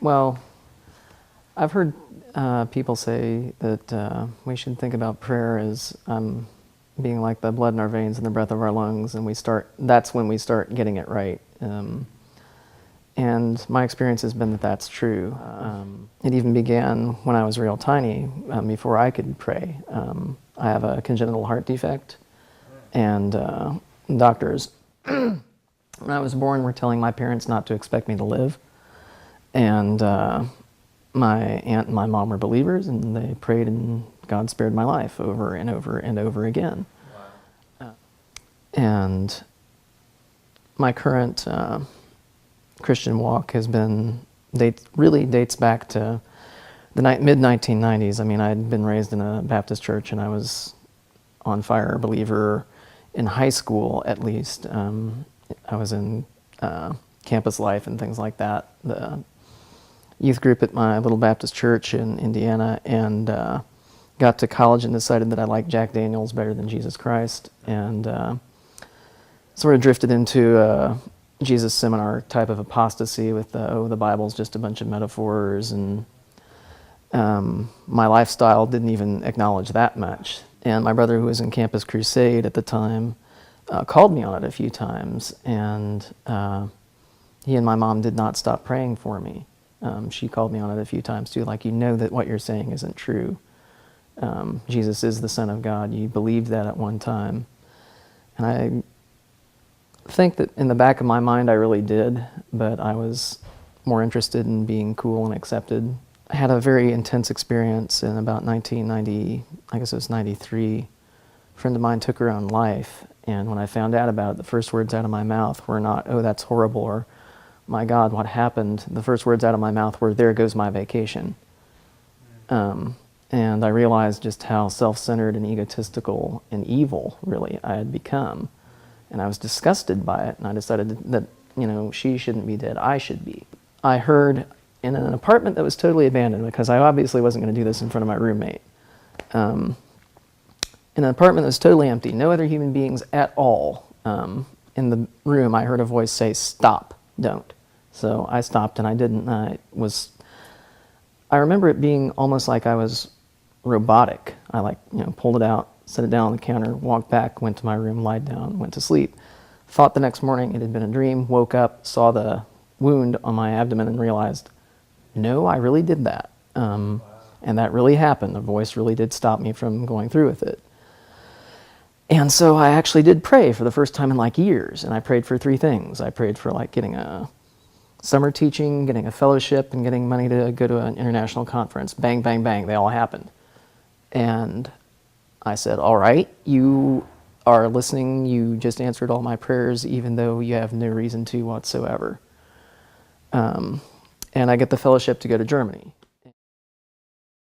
Well, I've heard people say that we should think about prayer as being like the blood in our veins and the breath of our lungs, and that's when we start getting it right. And my experience has been that that's true. It even began when I was real tiny, before I could pray. I have a congenital heart defect, and doctors, when I was born, were telling my parents not to expect me to live. And my aunt and my mom were believers, and they prayed, and God spared my life over and over and over again. Wow. And my current Christian walk really dates back to the mid-1990s. I mean, I'd been raised in a Baptist church, and I was on fire believer in high school, at least. I was in campus life and things like that, the youth group at my little Baptist church in Indiana, and got to college and decided that I liked Jack Daniels better than Jesus Christ, and sort of drifted into Jesus seminar type of apostasy with the Bible's just a bunch of metaphors, and my lifestyle didn't even acknowledge that much. And my brother, who was in Campus Crusade at the time, called me on it a few times, and he and my mom did not stop praying for me. She called me on it a few times too, like, you know that what you're saying isn't true. Jesus is the Son of God. You believed that at one time. And I think that in the back of my mind I really did, but I was more interested in being cool and accepted. I had a very intense experience in about 1990, I guess it was 93. A friend of mine took her own life, and when I found out about it, the first words out of my mouth were not, "Oh, that's horrible," or "My God, what happened?" The first words out of my mouth were, "There goes my vacation." And I realized just how self-centered and egotistical and evil, really, I had become. And I was disgusted by it, and I decided that, she shouldn't be dead, I should be. I heard in an apartment that was totally abandoned, because I obviously wasn't going to do this in front of my roommate. In an apartment that was totally empty, no other human beings at all. In the room, I heard a voice say, "Stop, don't." So I stopped, and I didn't. I remember it being almost like I was robotic. I pulled it out, set it down on the counter, walked back, went to my room, lied down, went to sleep. Thought the next morning it had been a dream, woke up, saw the wound on my abdomen, and realized, no, I really did that. And that really happened. The voice really did stop me from going through with it. And so I actually did pray for the first time in years, and I prayed for 3 things. I prayed for getting a summer teaching, getting a fellowship, and getting money to go to an international conference. Bang, bang, bang, they all happened. And I said, all right, you are listening, you just answered all my prayers, even though you have no reason to whatsoever. And I get the fellowship to go to Germany.